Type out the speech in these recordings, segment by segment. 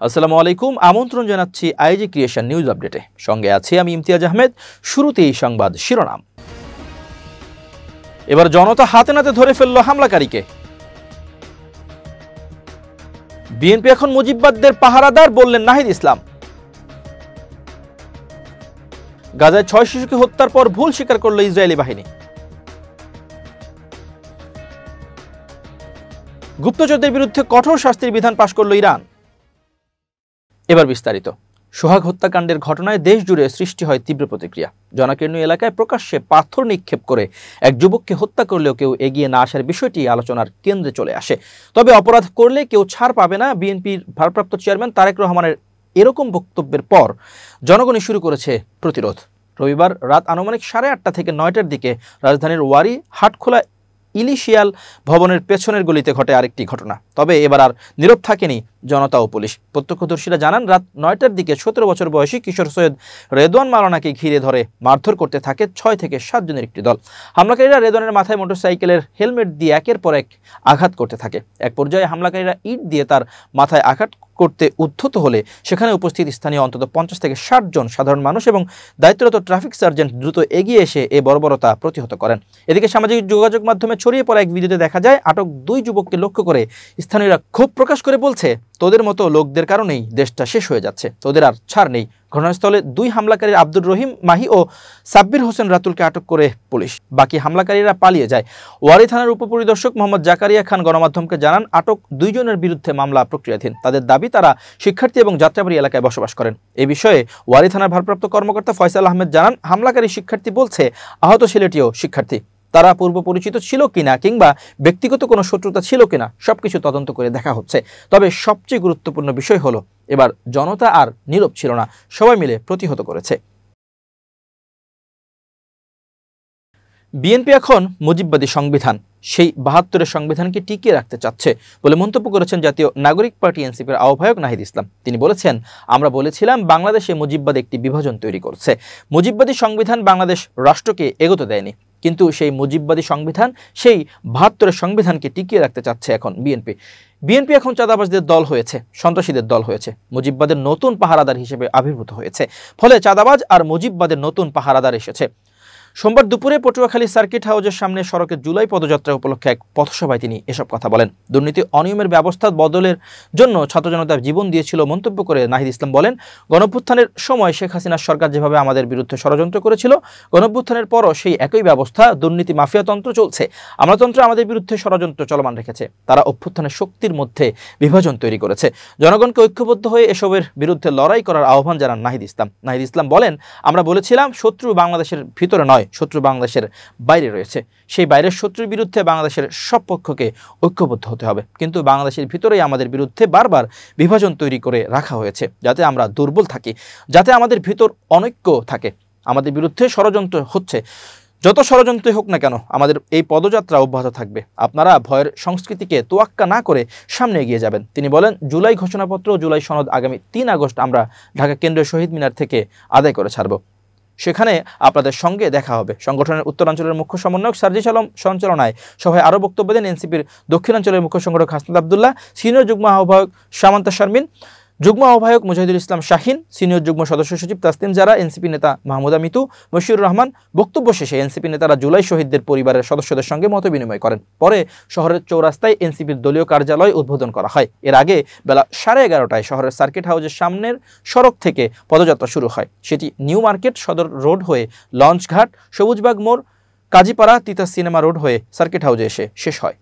আসসালামু আলাইকুম, আমন্ত্রণ জানাচ্ছি আইজি ক্রিয়েশন নিউজ আপডেটে। সঙ্গে আছি আমি ইমতিয়াজ আহমেদ। শুরুতেই সংবাদ শিরোনাম। এবার জনতা হাতে নাতে ধরে ফেলল হামলাকারীকে। বিএনপি এখন মুজিববাদদের পাহারাদার বললেন নাহিদ ইসলাম। গাজায় 6 শিশুকে হত্যার পর ভুল স্বীকার করল ইসরায়েলি বাহিনী। গুপ্তচরদের বিরুদ্ধে কঠোর শাস্তির বিধান পাশ করল ইরান। এবার বিস্তারিত। সোহাগ হত্যাকাণ্ডের ঘটনায় দেশ জুড়ে সৃষ্টি হয় তীব্র প্রতিক্রিয়া। জনাকীর্ণ এলাকায় প্রকাশ্যে পাথর নিক্ষেপ করে এক যুবককে হত্যা করলেও কেউ এগিয়ে না আসার বিষয়টি আলোচনার কেন্দ্রে চলে আসে। তবে অপরাধ করলে কেউ ছাড় পাবে না, বিএনপির ভারপ্রাপ্ত চেয়ারম্যান তারেক রহমানের এরকম বক্তব্যের পর জনগণই শুরু করেছে প্রতিরোধ। রবিবার রাত আনুমানিক 8:30 থেকে 9টার দিকে রাজধানীর ওয়ারি হাটখোলা ইলিশিয়াল ভবনের পেছনের গলিতে ঘটে আরেকটি ঘটনা। তবে এবার আর নীরব থাকেনি জনতা ও পুলিশ। প্রত্যক্ষদর্শীরা জানান, রাত 9টার দিকে 17 বছর বয়সী কিশোর সৈয়দ রেদওয়ান মাওলানাকে ঘিরে ধরে মারধর করতে থাকে 6 থেকে 7 জনের একটি দল। হামলাকারীরা রেদওয়ানের মাথায় মোটরসাইকেলের হেলমেট দিয়ে একের পর এক আঘাত করতে থাকে। এক পর্যায়ে হামলাকারীরা ইট দিয়ে তার মাথায় আঘাত করতে উদ্ধত হলে সেখানে উপস্থিত স্থানীয় অন্তত 50 থেকে 60 জন সাধারণ মানুষ এবং দায়িত্বরত ট্রাফিক সার্জেন্ট দ্রুত এগিয়ে এসে এই বর্বরতা প্রতিহত করেন। এদিকে সামাজিক যোগাযোগ মাধ্যমে ছড়িয়ে পড়া এক ভিডিওতে দেখা যায়, আটক 2 যুবককে লক্ষ্য করে স্থানীয়রা ক্ষোভ প্রকাশ করে বলছে, তোদের মতো লোকদের কারণেই দেশটা শেষ হয়ে যাচ্ছে, তোদের আর ছাড় নেই। ঘটনাস্থলে 2 হামলাকারী আব্দুর রহিম মাহি ও সাব্বির হোসেন রাতুলকে আটক করে পুলিশ। বাকি হামলাকারীরা পালিয়ে যায়। ওয়ারি থানার উপপরিদর্শক মোহাম্মদ জাকারিয়া খান গণমাধ্যমকে জানান, আটক 2 জনের বিরুদ্ধে মামলা প্রক্রিয়াধীন। তাদের দাবি, তারা শিক্ষার্থী এবং যাত্রাবাড়ি এলাকায় বসবাস করেন। এ বিষয়ে ওয়ারি থানার ভারপ্রাপ্ত কর্মকর্তা ফয়সাল আহমেদ জানান, হামলাকারী শিক্ষার্থী বলছে আহত ছেলেটিও শিক্ষার্থী। তারা পূর্ব পরিচিত ছিল কিনা কিংবা ব্যক্তিগত কোনো শত্রুতা ছিল কিনা সবকিছু তদন্ত করে দেখা হচ্ছে। তবে সবচেয়ে গুরুত্বপূর্ণ বিষয় হলো, এবার জনতা আর নীরব ছিল না, সবাই মিলে প্রতিহত করেছে। বিএনপি এখন মুজিববাদী সংবিধান, সেই 72-এর সংবিধানকে টিকিয়ে রাখতে চাচ্ছে বলে মন্তব্য করেছেন জাতীয় নাগরিক পার্টি এনসিপির আহ্বায়ক নাহিদ ইসলাম। তিনি বলেছেন, আমরা বলেছিলাম বাংলাদেশে মুজিববাদ একটি বিভাজন তৈরি করছে। মুজিববাদী সংবিধান বাংলাদেশ রাষ্ট্রকে এগোতে দেয়নি, কিন্তু সেই মুজিববাদী সংবিধান, সেই 72-এর সংবিধানকে টিকিয়ে রাখতে চাচ্ছে এখন বিএনপি এখন চাঁদাবাজদের দল হয়েছে, সন্ত্রাসীদের দল হয়েছে, মুজিববাদের নতুন পাহারাদার হিসেবে আবির্ভূত হয়েছে। ফলে চাঁদাবাজ আর মুজিববাদের নতুন পাহারাদার এসেছে। সোমবার দুপুরে পটুয়াখালী সার্কিট হাউসের সামনে সড়কে জুলাই পদযাত্রা উপলক্ষে এক পথসভায় তিনি এসব কথা বলেন। দুর্নীতি অনিয়মের ব্যবস্থা বদলের জন্য ছাত্র জনতা জীবন দিয়েছিল মন্তব্য করে নাহিদ ইসলাম বলেন, গণঅভ্যুত্থানের সময় শেখ হাসিনার সরকার যেভাবে আমাদের বিরুদ্ধে ষড়যন্ত্র করেছিল, গণঅভ্যুত্থানের পরও সেই একই ব্যবস্থা, দুর্নীতি মাফিয়াতন্ত্র চলছে। আমলাতন্ত্র আমাদের বিরুদ্ধে ষড়যন্ত্র চলমান রেখেছে। তারা অভ্যুত্থানের শক্তির মধ্যে বিভাজন তৈরি করেছে। জনগণকে ঐক্যবদ্ধ হয়ে এসবের বিরুদ্ধে লড়াই করার আহ্বান জানান নাহিদ ইসলাম বলেন, আমরা বলেছিলাম শত্রু বাংলাদেশের ভিতরে নয়, শত্রু বাংলাদেশের বাইরে রয়েছে। সেই বাইরের শত্রুর বিরুদ্ধে বাংলাদেশের সব পক্ষকে ঐক্যবদ্ধ হতে হবে, কিন্তু বাংলাদেশের ভিতরেই আমাদের বিরুদ্ধে বারবার বিভাজন তৈরি করে রাখা হয়েছে, যাতে আমরা দুর্বল থাকি, যাতে আমাদের ভিতর অনৈক্য থাকে। আমাদের বিরুদ্ধে ষড়যন্ত্র হচ্ছে, যত ষড়যন্ত্রই হোক না কেন আমাদের এই পদযাত্রা অব্যাহত থাকবে। আপনারা ভয়ের সংস্কৃতিকে তোয়াক্কা না করে সামনে এগিয়ে যাবেন। তিনি বলেন, জুলাই ঘোষণাপত্র, জুলাই সনদ আগামী 3 আগস্ট আমরা ঢাকা কেন্দ্রীয় শহীদ মিনার থেকে আদায় করে ছাড়ব। সেখানে আপনাদের সঙ্গে দেখা হবে। সংগঠনের উত্তরাঞ্চলের মুখ্য সমন্বয়ক সার্জিস আলম সঞ্চালনায় সভায় আরও বক্তব্য দেন এনসিপির দক্ষিণাঞ্চলের মুখ্য সংগঠক হাসনাত আবদুল্লাহ, সিনিয়র যুগ্ম আহ্বায়ক সামান্তা শারমিন, যুগ্ম আহ্বায়ক মুজাহিদুল ইসলাম শাহিন, সিনিয়র যুগ্ম সদস্য সচিব তাসলিম জারা, এনসিপি নেতা মাহমুদা মিতু, মশিউর রহমান। বক্তব্য শেষে এনসিপি নেতারা জুলাই শহীদদের পরিবারের সদস্যদের সঙ্গে মত বিনিময় করেন। পরে শহরের চৌরাস্তায় এনসিপির দলীয় কার্যালয় উদ্বোধন করা হয়। এর আগে বেলা 11:30টায় শহরের সার্কিট হাউসের সামনের সড়ক থেকে পদযাত্রা শুরু হয়। সেটি নিউ মার্কেট সদর রোড হয়ে লঞ্চঘাট, সবুজবাগ মোড়, কাজীপাড়া, তিতাস সিনেমা রোড হয়ে সার্কিট হাউসে এসে শেষ হয়।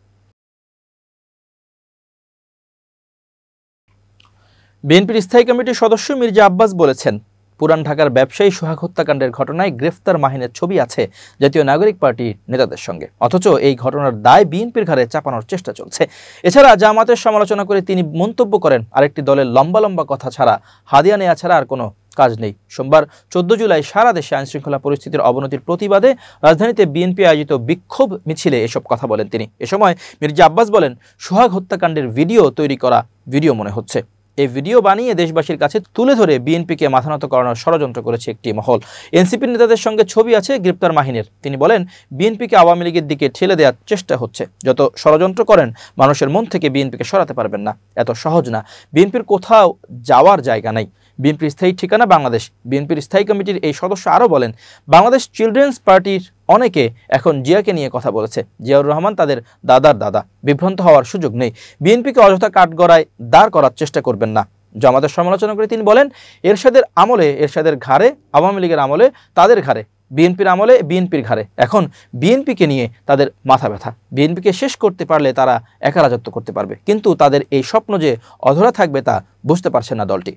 বিএনপির স্থায়ী কমিটির সদস্য মির্জা আব্বাস বলেছেন, পুরান ঢাকার ব্যবসায়ী সোহাগ হত্যাকাণ্ডের ঘটনায় গ্রেফতার মাহিনের ছবি আছে জাতীয় নাগরিক পার্টির নেতাদের সঙ্গে, অথচ এই ঘটনার দায় বিএনপির ঘাড়ে চাপানোর চেষ্টা চলছে। এছাড়া জামাতের সমালোচনা করে তিনি মন্তব্য করেন, আরেকটি দলের লম্বা লম্বা কথা ছাড়া, হাদিয়া নেয়া ছাড়া আর কোনো কাজ নেই। সোমবার 14 জুলাই সারা দেশে আইনশৃঙ্খলা পরিস্থিতির অবনতির প্রতিবাদে রাজধানীতে বিএনপি আয়োজিত বিক্ষোভ মিছিলে এসব কথা বলেন তিনি। এ সময় মির্জা আব্বাস বলেন, সোহাগ হত্যাকাণ্ডের ভিডিও তৈরি করা ভিডিও মনে হচ্ছে। এই ভিডিও বানিয়ে দেশবাসীর কাছে তুলে ধরে বিএনপিকে মাথানত করানোর ষড়যন্ত্র করেছে একটি মহল। এনসিপি নেতাদের সঙ্গে ছবি আছে গ্রেপ্তার মাহিনের। তিনি বলেন, বিএনপিকে আওয়ামী লীগের দিকে ঠেলে দেওয়ার চেষ্টা হচ্ছে। যত ষড়যন্ত্র করেন মানুষের মন থেকে বিএনপিকে সরাতে পারবেন না। এত সহজ না। বিএনপির কোথাও যাওয়ার জায়গা নাই। বিএনপির স্থায়ী ঠিকানা বাংলাদেশ। বিএনপির স্থায়ী কমিটির এই সদস্য আরও বলেন, বাংলাদেশ চিলড্রেন্স পার্টির অনেকে এখন জিয়াকে নিয়ে কথা বলেছে। জিয়াউর রহমান তাদের দাদার দাদা। বিভ্রান্ত হওয়ার সুযোগ নেই। বিএনপিকে অযথা কাঠগড়ায় দাঁড় করার চেষ্টা করবেন না। জামাতের সমালোচনা করে তিনি বলেন, এরশাদের আমলে এরশাদের ঘাড়ে, আওয়ামী লীগের আমলে তাদের ঘাড়ে, বিএনপির আমলে বিএনপির ঘাড়ে, এখন বিএনপিকে নিয়ে তাদের মাথা ব্যথা। বিএনপিকে শেষ করতে পারলে তারা একা রাজত্ব করতে পারবে, কিন্তু তাদের এই স্বপ্ন যে অধরা থাকবে তা বুঝতে পারছে না দলটি।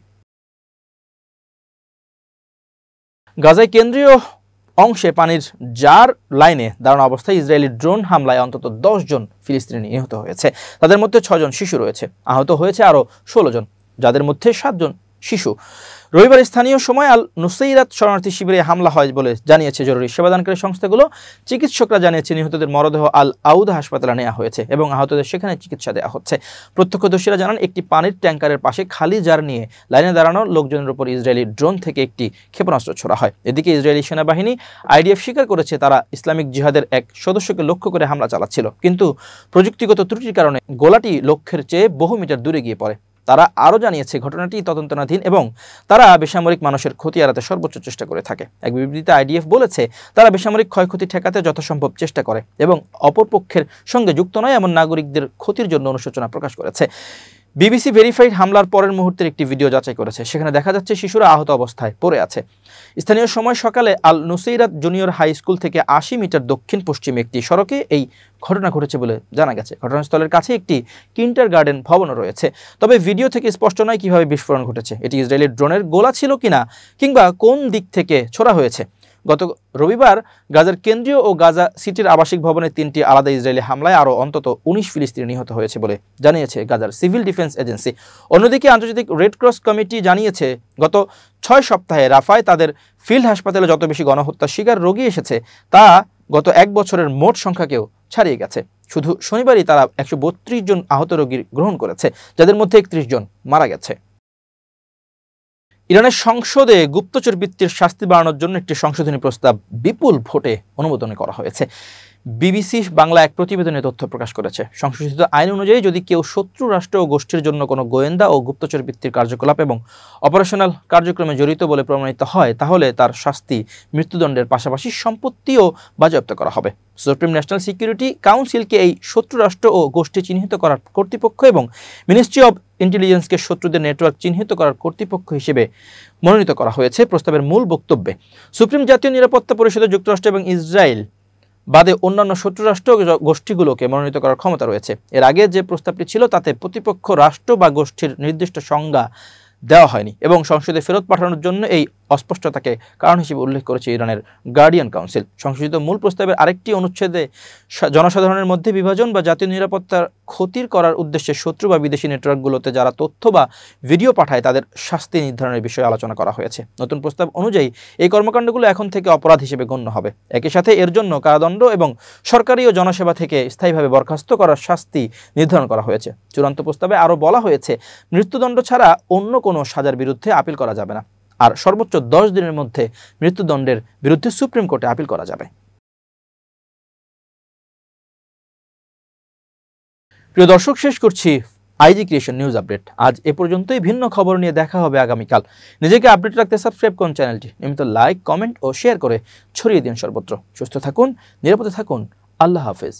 গাজায় কেন্দ্রীয় অংশে পানির জার লাইনে দাঁড়ানো অবস্থায় ইসরায়েলি ড্রোন হামলায় অন্তত 10 জন ফিলিস্তিনি নিহত হয়েছে। তাদের মধ্যে 6 জন শিশু রয়েছে। আহত হয়েছে আরও 16 জন, যাদের মধ্যে 7 জন শিশু। রবিবার স্থানীয় সময় আল নুসৈরাত শরণার্থী শিবিরে হামলা হয় বলে জানিয়েছে জরুরি সেবাদানকারী সংস্থাগুলো। চিকিৎসকরা জানিয়েছে নিহতদের মরদেহ আল আউদা হাসপাতালে নেওয়া হয়েছে এবং আহতদের সেখানে চিকিৎসা দেওয়া হচ্ছে। প্রত্যক্ষদর্শীরা জানান, একটি পানির ট্যাঙ্কারের পাশে খালি জার নিয়ে লাইনে দাঁড়ানো লোকজনের উপর ইসরায়েলি ড্রোন থেকে একটি ক্ষেপণাস্ত্র ছোড়া হয়। এদিকে ইসরায়েলি সেনাবাহিনী আইডিএফ স্বীকার করেছে তারা ইসলামিক জিহাদের এক সদস্যকে লক্ষ্য করে হামলা চালাচ্ছিল, কিন্তু প্রযুক্তিগত ত্রুটির কারণে গোলাটি লক্ষ্যের চেয়ে বহু মিটার দূরে গিয়ে পড়ে। তারা আরও জানিয়েছে ঘটনাটি তদন্তাধীন এবং তারা বেসামরিক মানুষের ক্ষতি এড়াতে সর্বোচ্চ চেষ্টা করে থাকে। এক বিবৃতিতে আইডিএফ বলেছে, তারা বেসামরিক ক্ষয়ক্ষতি ঠেকাতে যথাসম্ভব চেষ্টা করে এবং অপরপক্ষের সঙ্গে যুক্ত নয় এমন নাগরিকদের ক্ষতির জন্য অনুশোচনা প্রকাশ করেছে। বিবিসি ভেরিফাইড হামলার পরের মুহূর্তের একটি ভিডিও যাচাই করেছে। সেখানে দেখা যাচ্ছে শিশুরা আহত অবস্থায় পড়ে আছে। স্থানীয় সময় সকালে আল নুসৈরাত জুনিয়র হাই স্কুল থেকে 80 মিটার দক্ষিণ পশ্চিমে একটি সড়কে এই ঘটনা ঘটেছে বলে জানা গেছে। ঘটনাস্থলের কাছে একটি কিন্ডার গার্ডেন ভবনও রয়েছে। তবে ভিডিও থেকে স্পষ্ট নয় কিভাবে বিস্ফোরণ ঘটেছে, এটি ইসরায়েলি ড্রোনের গোলা ছিল কিনা কিংবা কোন দিক থেকে ছোড়া হয়েছে। গত রবিবার গাজার কেন্দ্রীয় ও গাজা সিটির আবাসিক ভবনে 3টি আলাদা ইসরায়েলি হামলায় আরও অন্তত 19 ফিলিস্তিনি নিহত হয়েছে বলে জানিয়েছে গাজার সিভিল ডিফেন্স এজেন্সি। অন্যদিকে আন্তর্জাতিক রেড ক্রস কমিটি জানিয়েছে, গত 6 সপ্তাহে রাফায় তাদের ফিল্ড হাসপাতালে যত বেশি গণহত্যার শিকার রোগী এসেছে তা গত 1 বছরের মোট সংখ্যাকেও ছাড়িয়ে গেছে। শুধু শনিবারই তারা 132 জন আহত রোগী গ্রহণ করেছে, যাদের মধ্যে 31 জন মারা গেছে। ইরানের সংসদে গুপ্তচর বৃত্তির শাস্তি বাড়ানোর জন্য একটি সংশোধনী প্রস্তাব বিপুল ভোটে অনুমোদন করা হয়েছে। বিবিসি বাংলা এক প্রতিবেদনে তথ্য প্রকাশ করেছে। সংশোধিত আইন অনুযায়ী যদি কেউ শত্রু রাষ্ট্র ও গোষ্ঠীর জন্য কোনো গোয়েন্দা ও গুপ্তচর বৃত্তির কার্যকলাপ এবং অপারেশনাল কার্যক্রমে জড়িত বলে প্রমাণিত হয়, তাহলে তার শাস্তি মৃত্যুদণ্ডের পাশাপাশি সম্পত্তিও বাজেয়াপ্ত করা হবে। সুপ্রিম ন্যাশনাল সিকিউরিটি কাউন্সিলকে এই শত্রু রাষ্ট্র ও গোষ্ঠী চিহ্নিত করার কর্তৃপক্ষ এবং মিনিস্ট্রি অব ইন্টেলিজেন্সকে শত্রুদের নেটওয়ার্ক চিহ্নিত করার কর্তৃপক্ষ হিসেবে মনোনীত করা হয়েছে প্রস্তাবের মূল বক্তব্যে। সুপ্রিম জাতীয় নিরাপত্তা পরিষদে যুক্তরাষ্ট্র এবং ইসরায়েল বাদে অন্যান্য শত্রুরাষ্ট্র গোষ্ঠীগুলোকে মনোনীত করার ক্ষমতা রয়েছে। এর আগে যে প্রস্তাবটি ছিল তাতে প্রতিপক্ষ রাষ্ট্র বা গোষ্ঠীর নির্দিষ্ট সংজ্ঞা দেওয়া হয়নি এবং সংসদে ফেরত পাঠানোর জন্য এই অস্পষ্টতাকে কারণ হিসেবে উল্লেখ করেছে ইরানের গার্ডিয়ান কাউন্সিল। সংশোধিত মূল প্রস্তাবের আরেকটি অনুচ্ছেদে জনসাধারণের মধ্যে বিভাজন বা জাতীয় নিরাপত্তার ক্ষতির করার উদ্দেশ্যে শত্রু বা বিদেশি নেটওয়ার্কগুলোতে যারা তথ্য বা ভিডিও পাঠায় তাদের শাস্তি নির্ধারণের বিষয়ে আলোচনা করা হয়েছে। নতুন প্রস্তাব অনুযায়ী এই কর্মকাণ্ডগুলো এখন থেকে অপরাধ হিসেবে গণ্য হবে। একই সাথে এর জন্য কারাদণ্ড এবং সরকারি ও জনসেবা থেকে স্থায়ীভাবে বরখাস্ত করার শাস্তি নির্ধারণ করা হয়েছে। চূড়ান্ত প্রস্তাবে আরও বলা হয়েছে, মৃত্যুদণ্ড ছাড়া অন্য কোনো সাজার বিরুদ্ধে আপিল করা যাবে না, আর সর্বোচ্চ 10 দিনের মধ্যে মৃত্যুদণ্ডের বিরুদ্ধে সুপ্রিম কোর্টে আপিল করা যাবে। প্রিয় দর্শক, শেষ করছি আইজি ক্রিয়েশন নিউজ আপডেট। আজ এ পর্যন্তই। ভিন্ন খবর নিয়ে দেখা হবে আগামীকাল। নিজেকে আপডেট রাখতে সাবস্ক্রাইব করুন চ্যানেলটি। নিয়মিত লাইক, কমেন্ট ও শেয়ার করে ছড়িয়ে দিন সর্বত্র। সুস্থ থাকুন, নিরাপদে থাকুন। আল্লাহ হাফেজ।